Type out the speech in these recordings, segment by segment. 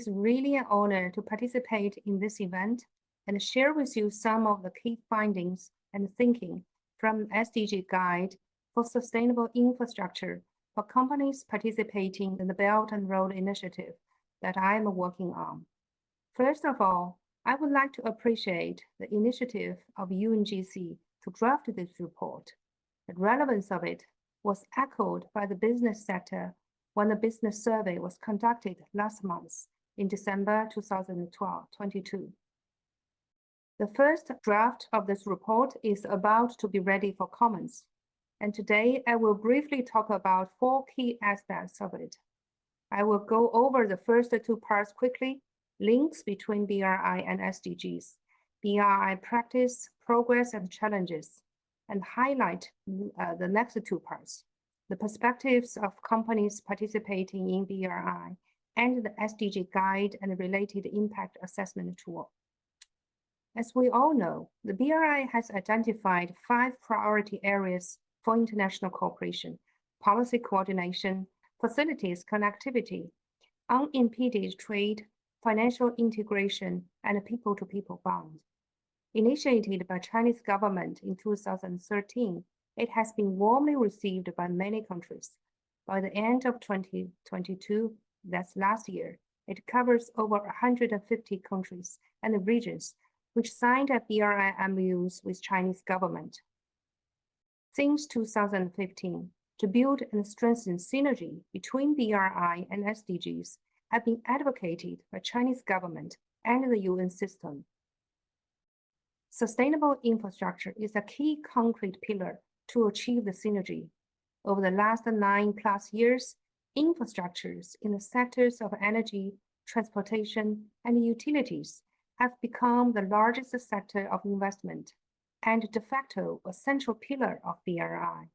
is really an honor to participate in this event and share with you some of the key findings and thinking from SDG Guide for Sustainable Infrastructure for companies participating in the Belt and Road Initiative that I am working on. First of all, I would like to appreciate the initiative of UNGC to draft this report. The relevance of it was echoed by the business sector when the business survey was conducted last month in December 2022. The first draft of this report is about to be ready for comments, and today I will briefly talk about 4 key aspects of it. I will go over the first 2 parts quickly: links between BRI and SDGs, BRI practice, progress, and challenges, and highlight the next 2 parts: the perspectives of companies participating in BRI and the SDG Guide and related impact assessment tool. As we all know, the BRI has identified 5 priority areas for international cooperation: policy coordination, facilities connectivity, unimpeded trade, financial integration, and people-to-people bonds. Initiated by Chinese government in 2013, it has been warmly received by many countries. By the end of 2022, that's last year, it covers over 150 countries and regions which signed up BRI MOUs with Chinese government. Since 2015, to build and strengthen synergy between BRI and SDGs have been advocated by Chinese government and the UN system. Sustainable infrastructure is a key concrete pillar to achieve the synergy. Over the last 9+ years, infrastructures in the sectors of energy, transportation, and utilities have become the largest sector of investment and de facto a central pillar of BRI.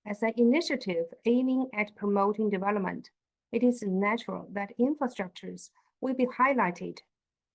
As an initiative aiming at promoting development, it is natural that infrastructures will be highlighted.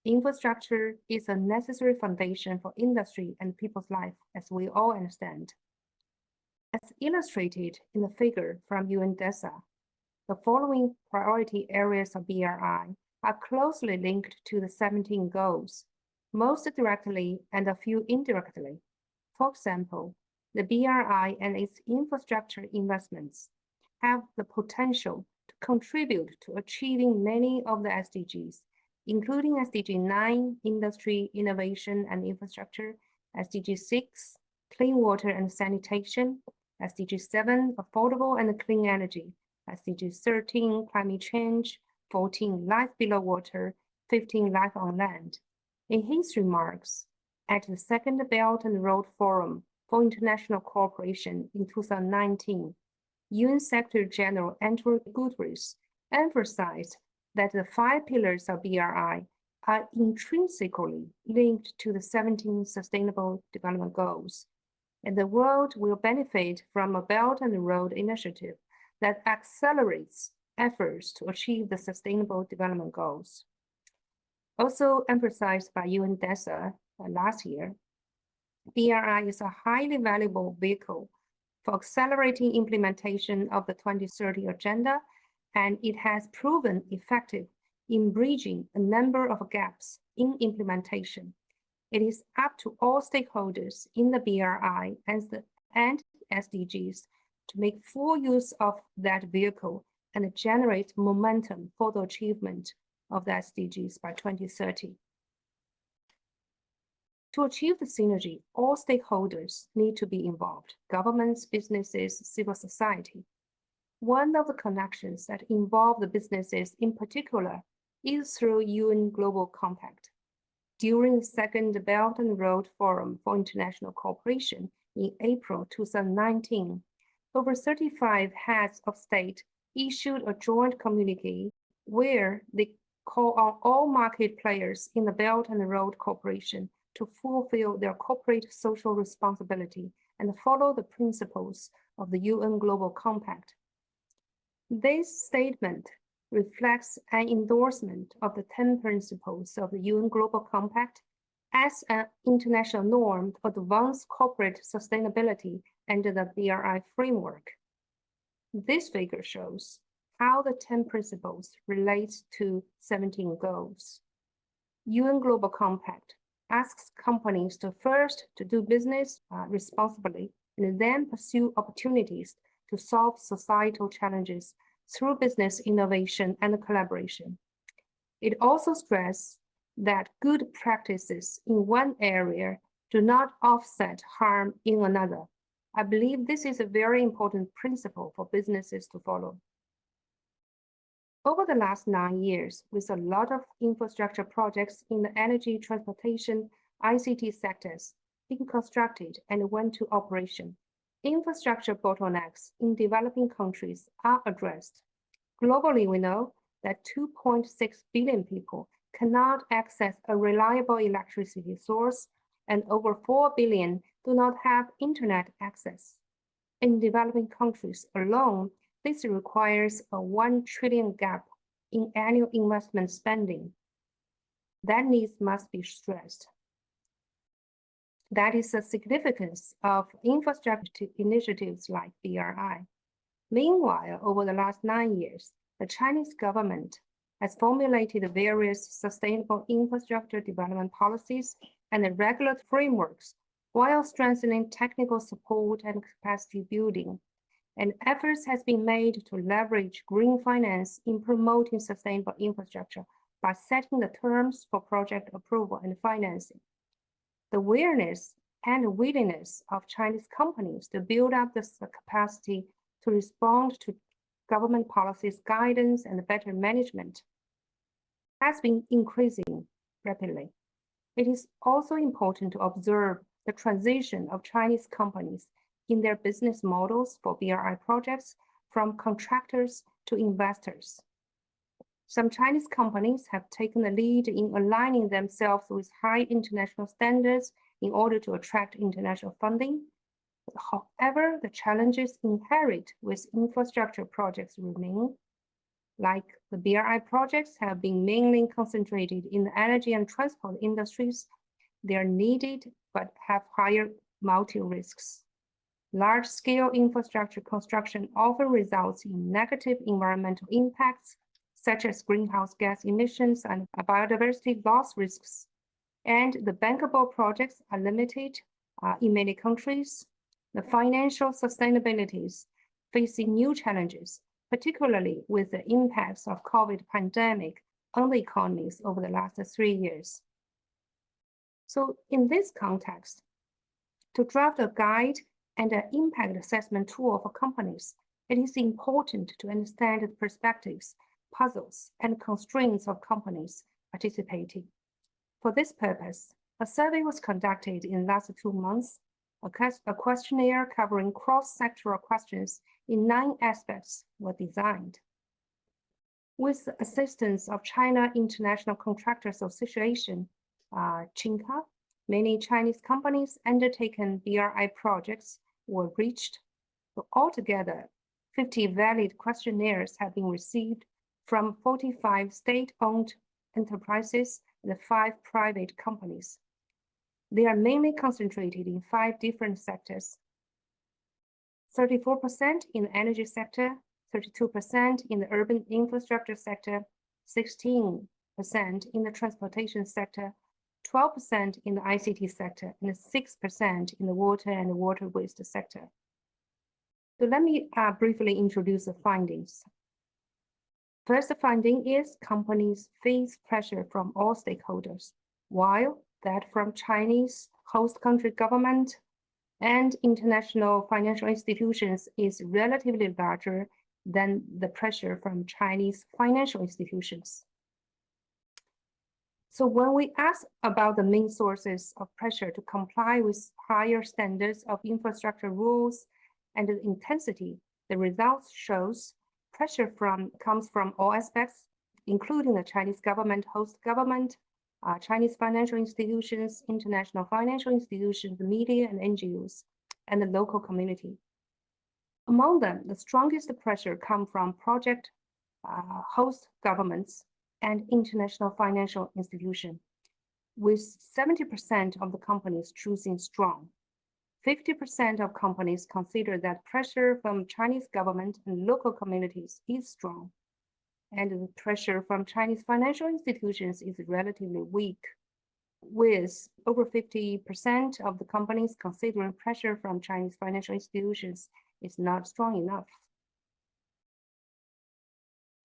Infrastructure is a necessary foundation for industry and people's life, as we all understand. As illustrated in the figure from UNDESA, the following priority areas of BRI are closely linked to the 17 goals, most directly and a few indirectly. For example, the BRI and its infrastructure investments have the potential to contribute to achieving many of the SDGs, including SDG 9, Industry, Innovation and Infrastructure, SDG 6, Clean Water and Sanitation, SDG 7, Affordable and Clean Energy, SDG 13, Climate Change, 14, Life Below Water, 15, Life on Land. In his remarks at the Second Belt and Road Forum for International Cooperation in 2019, UN Secretary General Antonio Guterres emphasized that the 5 pillars of BRI are intrinsically linked to the 17 Sustainable Development Goals, and the world will benefit from a Belt and Road Initiative that accelerates efforts to achieve the Sustainable Development Goals. Also emphasized by UNDESA last year, BRI is a highly valuable vehicle for accelerating implementation of the 2030 Agenda, and it has proven effective in bridging a number of gaps in implementation. It is up to all stakeholders in the BRI and SDGs to make full use of that vehicle and generate momentum for the achievement of the SDGs by 2030. To achieve the synergy, all stakeholders need to be involved: governments, businesses, civil society. One of the connections that involve the businesses in particular is through UN Global Compact. During the Second Belt and Road Forum for International Cooperation in April 2019, over 35 heads of state issued a joint communique where they call on all market players in the Belt and Road Cooperation to fulfill their corporate social responsibility and follow the principles of the UN Global Compact. This statement reflects an endorsement of the 10 principles of the UN Global Compact as an international norm to advance corporate sustainability under the BRI framework. This figure shows how the 10 principles relate to 17 goals. UN Global Compact asks companies to first to do business responsibly and then pursue opportunities to solve societal challenges through business innovation and collaboration. It also stresses that good practices in one area do not offset harm in another. I believe this is a very important principle for businesses to follow. Over the last 9 years, with a lot of infrastructure projects in the energy, transportation, ICT sectors being constructed and went to operation, infrastructure bottlenecks in developing countries are addressed. Globally, we know that 2.6 billion people cannot access a reliable electricity source, and over 4 billion do not have internet access. In developing countries alone, this requires a 1 trillion gap in annual investment spending. That needs must be stressed. That is the significance of infrastructure initiatives like BRI. Meanwhile, over the last 9 years, the Chinese government has formulated various sustainable infrastructure development policies and regulatory frameworks while strengthening technical support and capacity building. And efforts has been made to leverage green finance in promoting sustainable infrastructure by setting the terms for project approval and financing. The awareness and willingness of Chinese companies to build up the capacity to respond to government policies, guidance, and better management has been increasing rapidly. It is also important to observe the transition of Chinese companies in their business models for BRI projects from contractors to investors. Some Chinese companies have taken the lead in aligning themselves with high international standards in order to attract international funding. However, the challenges inherent with infrastructure projects remain. Like the BRI projects have been mainly concentrated in the energy and transport industries, they are needed but have higher multi-risks. Large-scale infrastructure construction often results in negative environmental impacts, such as greenhouse gas emissions and biodiversity loss risks. And the bankable projects are limited in many countries. The financial sustainabilities facing new challenges, particularly with the impacts of COVID pandemic on the economies over the last 3 years. So in this context, to draft a guide and an impact assessment tool for companies, it is important to understand the perspectives, puzzles, and constraints of companies participating. For this purpose, a survey was conducted in the last 2 months. A questionnaire covering cross-sectoral questions in 9 aspects were designed. With the assistance of China International Contractors Association, CIKD, many Chinese companies undertaken BRI projects were reached. So altogether, 50 valid questionnaires have been received from 45 state-owned enterprises and 5 private companies. They are mainly concentrated in 5 different sectors: 34% in the energy sector, 32% in the urban infrastructure sector, 16% in the transportation sector, 12% in the ICT sector, and 6% in the water and water waste sector. So let me briefly introduce the findings. First finding is companies face pressure from all stakeholders, while that from Chinese host country government and international financial institutions is relatively larger than the pressure from Chinese financial institutions. So when we ask about the main sources of pressure to comply with higher standards of infrastructure rules and the intensity, the results shows pressure comes from all aspects, including the Chinese government, host government, Chinese financial institutions, international financial institutions, the media and NGOs, and the local community. Among them, the strongest pressure comes from project host governments and international financial institutions, with 70% of the companies choosing strong. 50% of companies consider that pressure from Chinese government and local communities is strong, and the pressure from Chinese financial institutions is relatively weak, with over 50% of the companies considering pressure from Chinese financial institutions is not strong enough.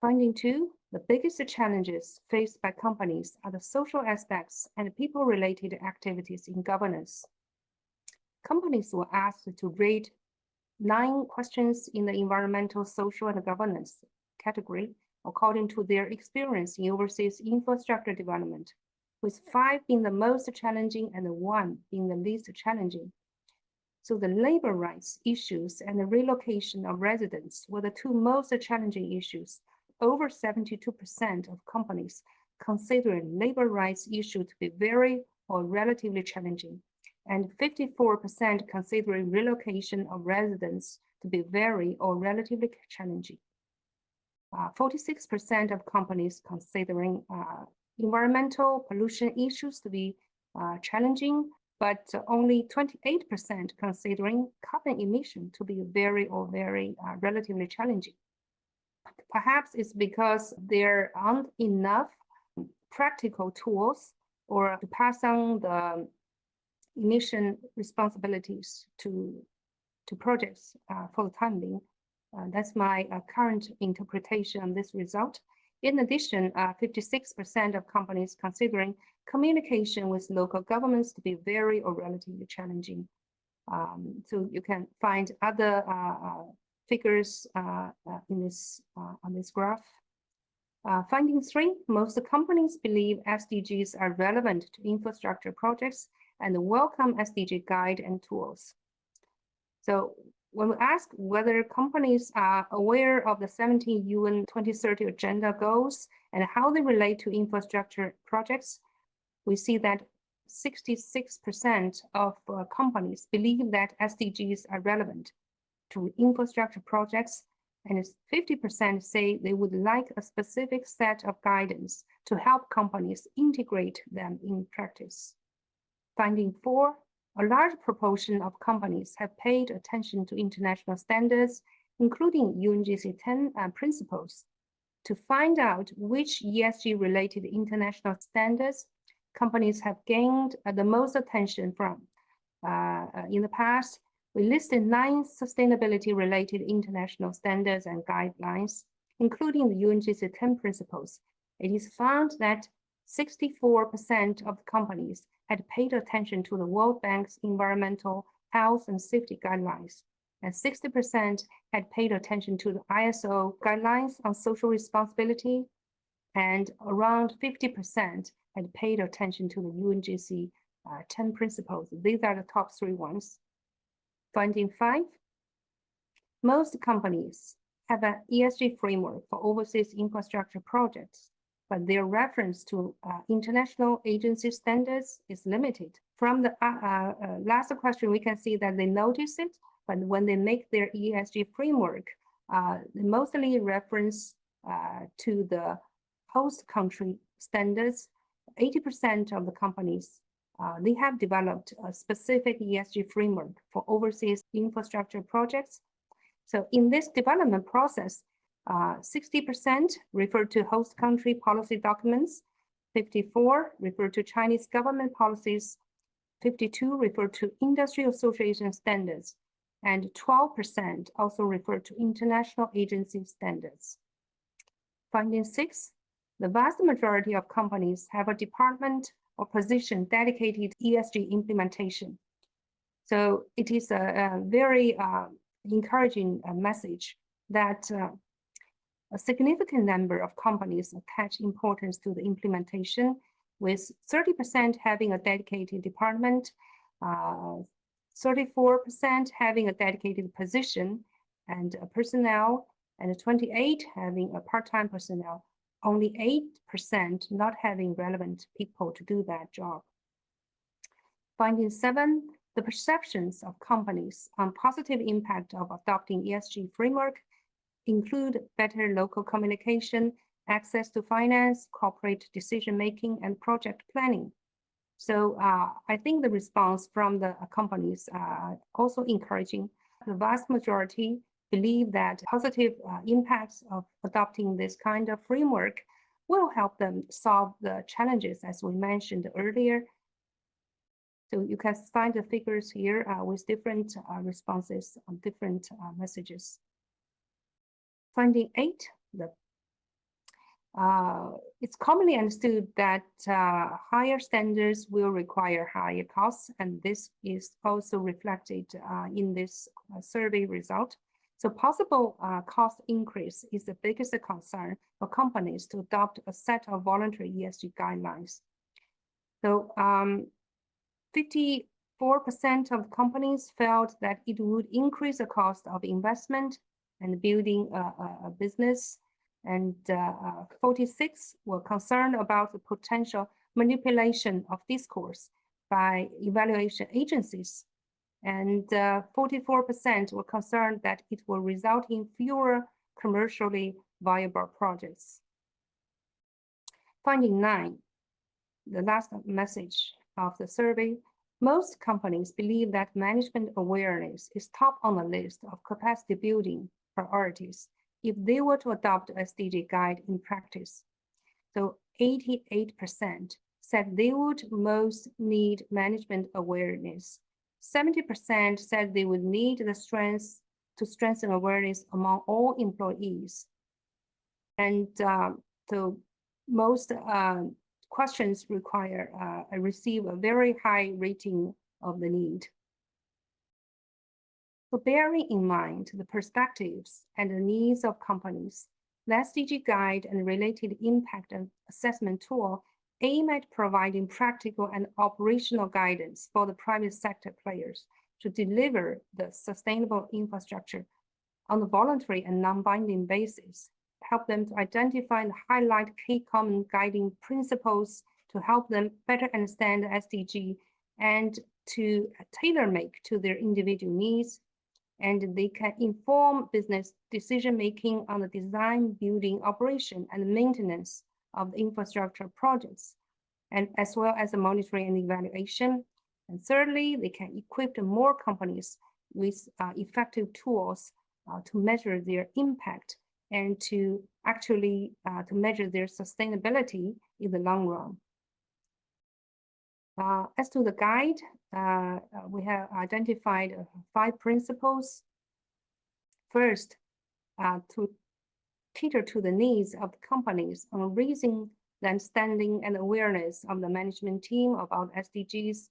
Finding 2, the biggest challenges faced by companies are the social aspects and people-related activities in governance. Companies were asked to rate 9 questions in the environmental, social, and governance category according to their experience in overseas infrastructure development, with 5 being the most challenging and 1 being the least challenging. So the labor rights issues and the relocation of residents were the 2 most challenging issues. Over 72% of companies considering labor rights issue to be very or relatively challenging, and 54% considering relocation of residents to be very or relatively challenging. 46% of companies considering environmental pollution issues to be challenging, but only 28% considering carbon emission to be very or very relatively challenging. Perhaps it's because there aren't enough practical tools or to pass on the emission responsibilities to projects for the time being. That's my current interpretation of this result. In addition, 56% of companies considering communication with local governments to be very or relatively challenging. So you can find other figures in this on this graph. Finding 3, most companies believe SDGs are relevant to infrastructure projects and welcome SDG guide and tools. So when we ask whether companies are aware of the 17 UN 2030 agenda goals and how they relate to infrastructure projects, we see that 66% of companies believe that SDGs are relevant to infrastructure projects, and 50% say they would like a specific set of guidance to help companies integrate them in practice. Finding 4, a large proportion of companies have paid attention to international standards, including UNGC 10 principles, to find out which ESG-related international standards companies have gained the most attention from. In the past, we listed 9 sustainability-related international standards and guidelines, including the UNGC 10 principles. It is found that 64% of companies had paid attention to the World Bank's environmental health and safety guidelines, and 60% had paid attention to the ISO guidelines on social responsibility, and around 50% had paid attention to the UNGC 10 principles. These are the top 3 ones. Finding 5, most companies have an ESG framework for overseas infrastructure projects, but their reference to international agency standards is limited. From the last question, we can see that they notice it, but when they make their ESG framework, they mostly reference to the host country standards. 80% of the companies, they have developed a specific ESG framework for overseas infrastructure projects. So in this development process, 60% refer to host country policy documents, 54 refer to Chinese government policies, 52 refer to industry association standards, and 12% also refer to international agency standards. Finding 6, the vast majority of companies have a department or position dedicated to ESG implementation. So it is a very encouraging message that a significant number of companies attach importance to the implementation, with 30% having a dedicated department, 34% having a dedicated position and personnel, and 28% having a part-time personnel. Only 8% not having relevant people to do that job. Finding 7, the perceptions of companies on positive impact of adopting ESG framework include better local communication, access to finance, corporate decision-making, and project planning. So I think the response from the companies also encouraging. The vast majority believe that positive impacts of adopting this kind of framework will help them solve the challenges as we mentioned earlier. So you can find the figures here with different responses on different messages. Finding 8, it's commonly understood that higher standards will require higher costs, and this is also reflected in this survey result. So possible cost increase is the biggest concern for companies to adopt a set of voluntary ESG guidelines. So 54% of companies felt that it would increase the cost of investment and building a business, and 46 were concerned about the potential manipulation of discourse by evaluation agencies, and 44% were concerned that it will result in fewer commercially viable projects. Finding 9, the last message of the survey, most companies believe that management awareness is top on the list of capacity building priorities if they were to adopt a SDG guide in practice. So 88% said they would most need management awareness. 70% said they would need the strength to strengthen awareness among all employees. And so most questions require receive a very high rating of the need. So bearing in mind the perspectives and the needs of companies, the SDG guide and related impact and assessment tool aim at providing practical and operational guidance for the private sector players to deliver the sustainable infrastructure on a voluntary and non-binding basis, help them to identify and highlight key common guiding principles to help them better understand the SDG and to tailor-make to their individual needs. And they can inform business decision-making on the design, building, operation, and maintenance of the infrastructure projects, and as well as the monitoring and evaluation. And thirdly, they can equip more companies with effective tools to measure their impact and to actually to measure their sustainability in the long run. As to the guide, we have identified 5 principles. First, to cater to the needs of the companies on raising the understanding and awareness of the management team about SDGs.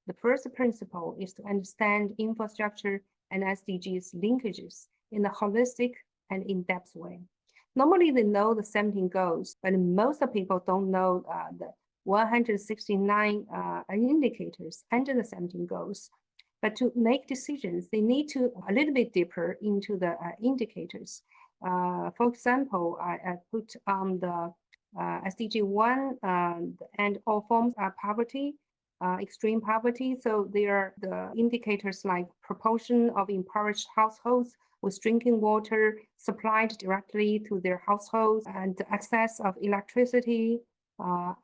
The first principle is to understand infrastructure and SDGs linkages in a holistic and in-depth way. Normally, they know the 17 goals, but most people don't know the 169 indicators under the 17 goals. But to make decisions, they need to a little bit deeper into the indicators. For example, I put on the SDG 1 and all forms of poverty, extreme poverty. So there are the indicators like proportion of impoverished households with drinking water supplied directly to their households, and access of electricity,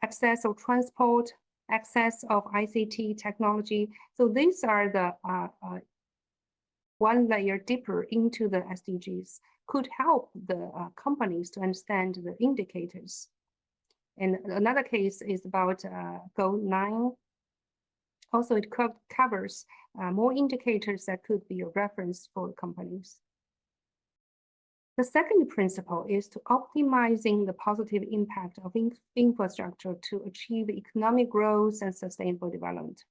access of transport, access of ICT technology. So these are the one layer deeper into the SDGs, could help the companies to understand the indicators. And another case is about goal 9. Also, it covers more indicators that could be a reference for companies. The second principle is to optimizing the positive impact of infrastructure to achieve economic growth and sustainable development.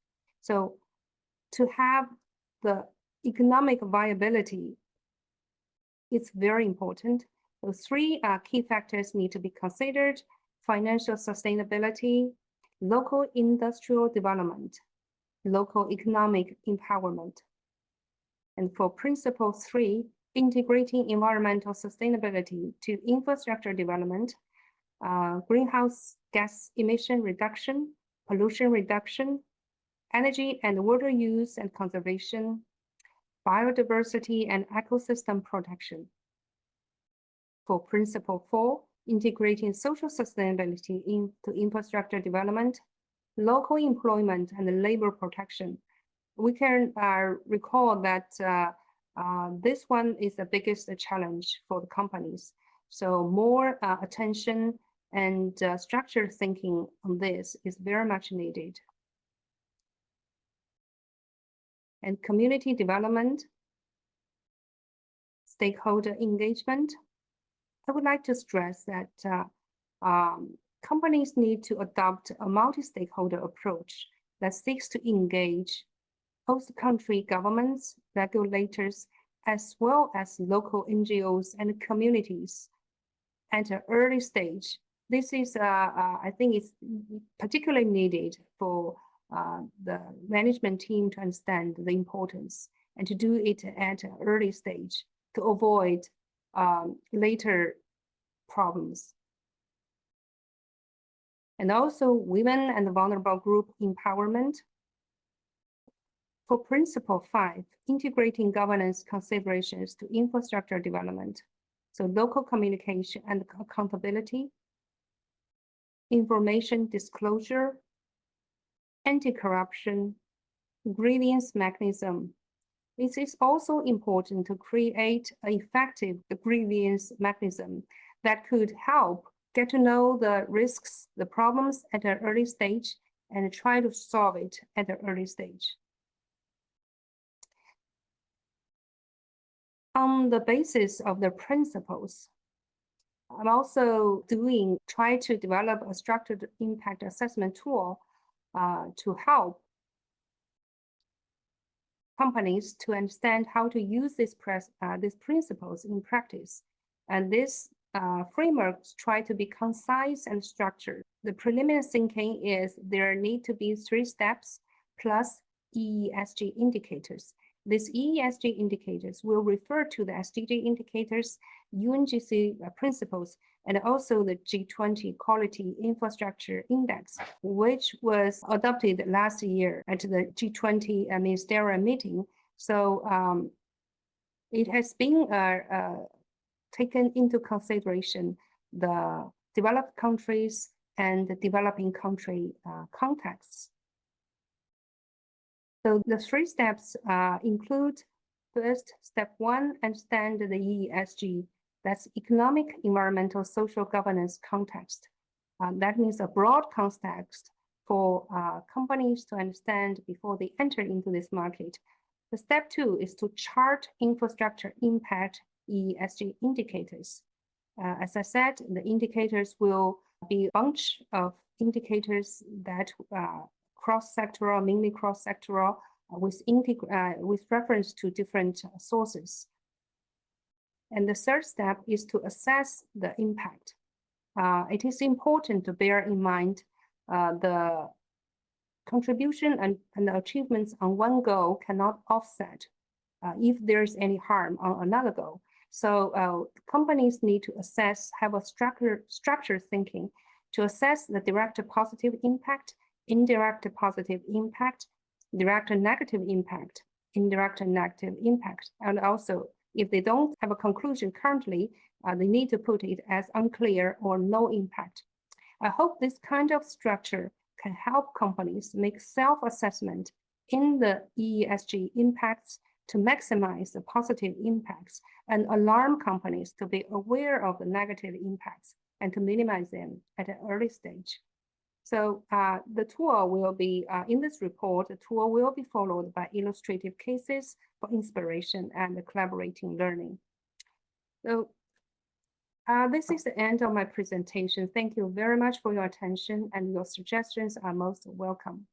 So to have the economic viability, it's very important. Those 3 key factors need to be considered: financial sustainability, local industrial development, local economic empowerment. And for principle 3, integrating environmental sustainability to infrastructure development, greenhouse gas emission reduction, pollution reduction, energy and water use and conservation, biodiversity and ecosystem protection. For principle 4, integrating social sustainability into infrastructure development, local employment and labor protection. We can recall that this one is the biggest challenge for the companies. So more attention and structured thinking on this is very much needed. And community development, stakeholder engagement. I would like to stress that companies need to adopt a multi-stakeholder approach that seeks to engage host country governments, regulators, as well as local NGOs and communities at an early stage. This is, I think it's particularly needed for the management team to understand the importance and to do it at an early stage to avoid later problems. And also women and vulnerable group empowerment. For Principle 5, integrating governance considerations to infrastructure development. So local communication and accountability, information disclosure, anti-corruption, grievance mechanism. It is also important to create an effective grievance mechanism that could help get to know the risks, the problems at an early stage and try to solve it at an early stage. On the basis of the principles, I'm also try to develop a structured impact assessment tool to help companies to understand how to use these principles in practice. And this frameworks try to be concise and structured. The preliminary thinking is there need to be 3 steps plus ESG indicators. These ESG indicators will refer to the SDG indicators, UNGC principles, and also the G20 Quality Infrastructure Index, which was adopted last year at the G20 ministerial meeting. So it has been taken into consideration the developed countries and the developing country contexts. So the 3 steps include, first, step 1, understand the ESG. That's economic, environmental, social governance context. That means a broad context for companies to understand before they enter into this market. The step 2 is to chart infrastructure impact ESG indicators. As I said, the indicators will be a bunch of indicators that cross-sectoral, mainly cross-sectoral, with reference to different sources. And the third step is to assess the impact. It is important to bear in mind the contribution and the achievements on one goal cannot offset if there's any harm on another goal. So companies need to assess, have a structured thinking to assess the direct positive impact, indirect positive impact, direct negative impact, indirect negative impact. And also, if they don't have a conclusion currently, they need to put it as unclear or no impact. I hope this kind of structure can help companies make self-assessment in the ESG impacts to maximize the positive impacts and alarm companies to be aware of the negative impacts and to minimize them at an early stage. So the tool will be, in this report, the tool will be followed by illustrative cases for inspiration and collaborating learning. So this is the end of my presentation. Thank you very much for your attention, and your suggestions are most welcome.